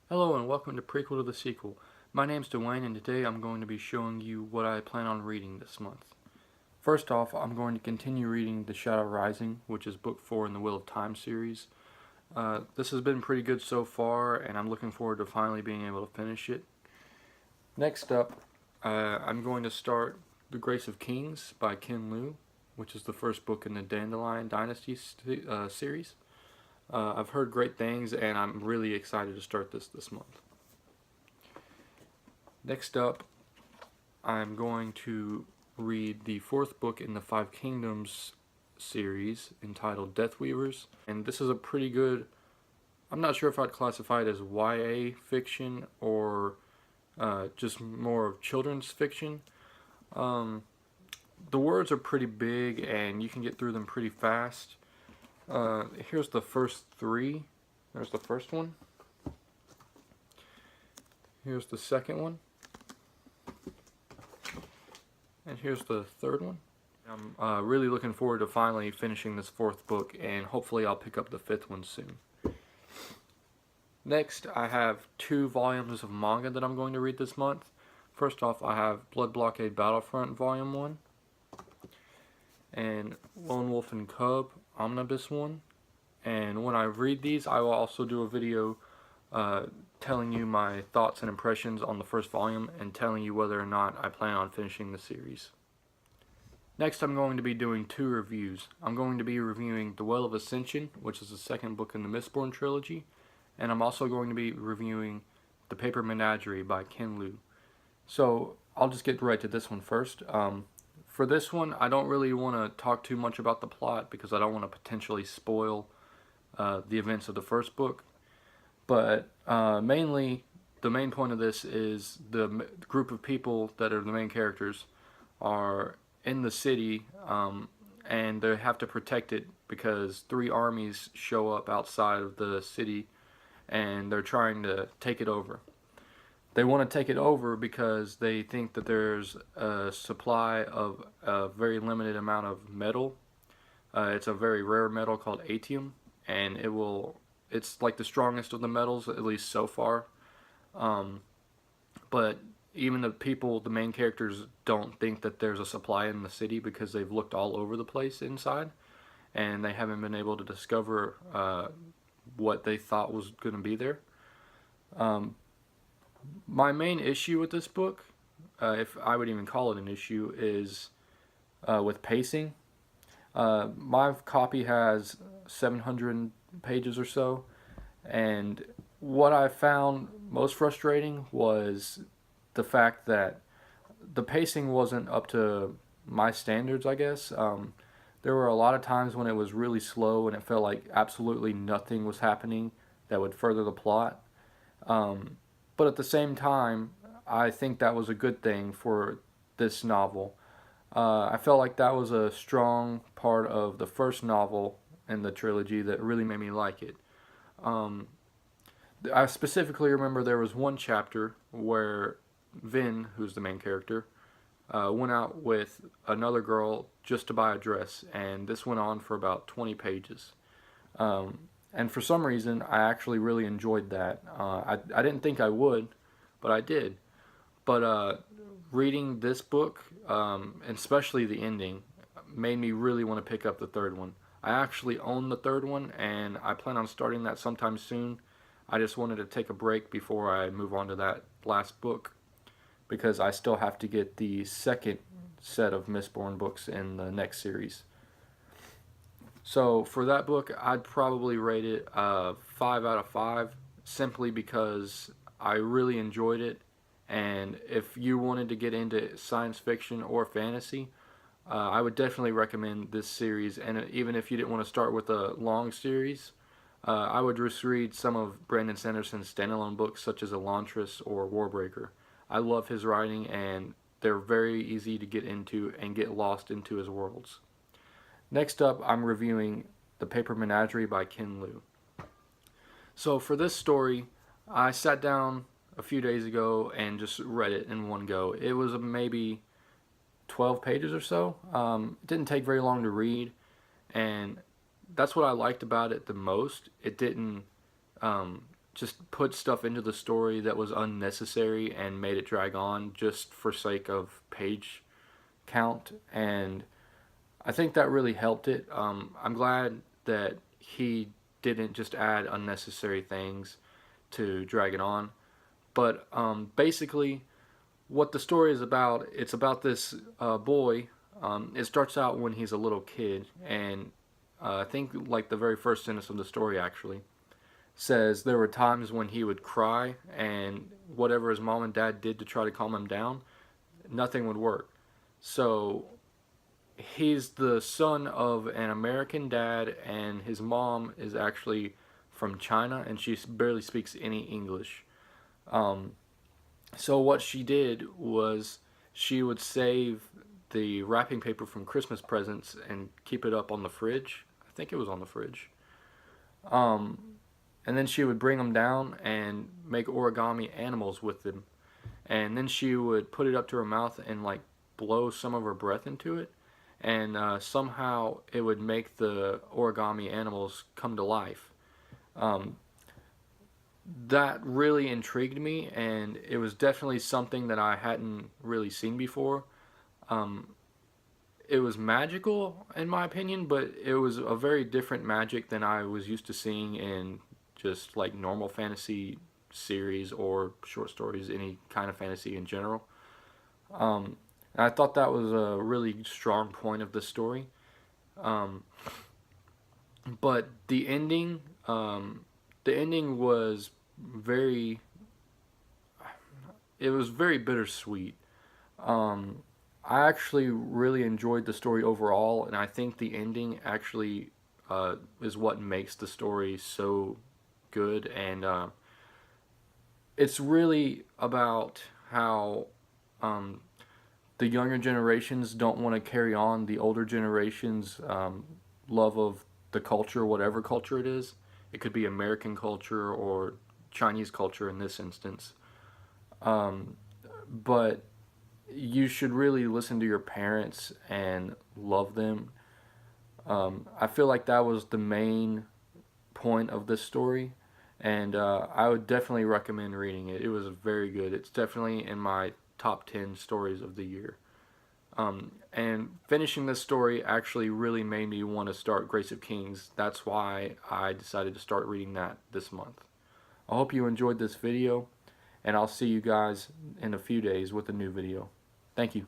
Hello and welcome to Prequel to the Sequel. My name's Dwayne and today I'm going to be showing you what I plan on reading this month. First off, I'm going to continue reading The Shadow Rising, which is book 4 in the Wheel of Time series. This has been pretty good so far and I'm looking forward to finally being able to finish it. Next up, I'm going to start The Grace of Kings by Ken Liu, which is the first book in the Dandelion Dynasty series. I've heard great things and I'm really excited to start this month. Next up, I'm going to read the fourth book in the Five Kingdoms series entitled Death Weavers. And this is a pretty good, I'm not sure if I'd classify it as YA fiction or just more of children's fiction. The words are pretty big and you can get through them pretty fast. Here's the first three. There's the first one. Here's the second one. And here's the third one. I'm really looking forward to finally finishing this fourth book, and hopefully I'll pick up the fifth one soon. Next, I have 2 volumes of manga that I'm going to read this month. First off, I have Blood Blockade Battlefront Volume 1, and Lone Wolf and Cub Omnibus 1. And when I read these, I will also do a video telling you my thoughts and impressions on the first volume and telling you whether or not I plan on finishing the series. Next, I'm going to be doing 2 reviews. I'm going to be reviewing The Well of Ascension, which is the second book in the Mistborn trilogy, and I'm also going to be reviewing The Paper Menagerie by Ken Liu. So I'll just get right to this one first. For this one, I don't really want to talk too much about the plot because I don't want to potentially spoil the events of the first book. But mainly, the main point of this is the group of people that are the main characters are in the city, and they have to protect it because 3 armies show up outside of the city, and they're trying to take it over. They want to take it over because they think that there's a supply of a very limited amount of metal. It's a very rare metal called atium, and it's like the strongest of the metals, at least so far. But even the main characters, don't think that there's a supply in the city because they've looked all over the place inside, and they haven't been able to discover what they thought was going to be there. My main issue with this book, if I would even call it an issue, is with pacing. My copy has 700 pages or so, and what I found most frustrating was the fact that the pacing wasn't up to my standards, I guess. There were a lot of times when it was really slow and it felt like absolutely nothing was happening that would further the plot. But at the same time, I think that was a good thing for this novel. I felt like that was a strong part of the first novel in the trilogy that really made me like it. I specifically remember there was one chapter where Vin, who's the main character, went out with another girl just to buy a dress, and this went on for about 20 pages. And for some reason, I actually really enjoyed that. I didn't think I would, but I did. But reading this book, and especially the ending, made me really want to pick up the third one. I actually own the third one, and I plan on starting that sometime soon. I just wanted to take a break before I move on to that last book, because I still have to get the second set of Mistborn books in the next series. So for that book, I'd probably rate it 5 out of 5, simply because I really enjoyed it. And if you wanted to get into science fiction or fantasy, I would definitely recommend this series. And even if you didn't want to start with a long series, I would just read some of Brandon Sanderson's standalone books, such as Elantris or Warbreaker. I love his writing, and they're very easy to get into and get lost into his worlds. Next up, I'm reviewing The Paper Menagerie by Ken Liu. So for this story, I sat down a few days ago and just read it in one go. It was maybe 12 pages or so. It didn't take very long to read, and that's what I liked about it the most. It didn't just put stuff into the story that was unnecessary and made it drag on just for sake of page count, and I think that really helped it. I'm glad that he didn't just add unnecessary things to drag it on. But basically, what the story is about, it's about this boy. It starts out when he's a little kid, and I think like the very first sentence of the story actually says there were times when he would cry, and whatever his mom and dad did to try to calm him down, nothing would work. So he's the son of an American dad, and his mom is actually from China, and she barely speaks any English. Um, so what she did was she would save the wrapping paper from Christmas presents and keep it up on the fridge. I think it was on the fridge. Um, and then she would bring them down and make origami animals with them. And then she would put it up to her mouth and like blow some of her breath into it, and somehow it would make the origami animals come to life. Um, that really intrigued me, and it was definitely something that I hadn't really seen before. Um, it was magical in my opinion, but it was a very different magic than I was used to seeing in just like normal fantasy series or short stories, any kind of fantasy in general. Um, and I thought that was a really strong point of the story. Um, but the ending was very, it was very bittersweet. Um, I actually really enjoyed the story overall, and I think the ending actually is what makes the story so good. And it's really about how um, the younger generations don't want to carry on the older generations' love of the culture, whatever culture it is. It could be American culture or Chinese culture in this instance. Um, but you should really listen to your parents and love them. I feel like that was the main point of this story, and I would definitely recommend reading it. It was very good. It's definitely in my top 10 stories of the year. And finishing this story actually really made me want to start Grace of Kings. That's why I decided to start reading that this month. I hope you enjoyed this video, and I'll see you guys in a few days with a new video. Thank you.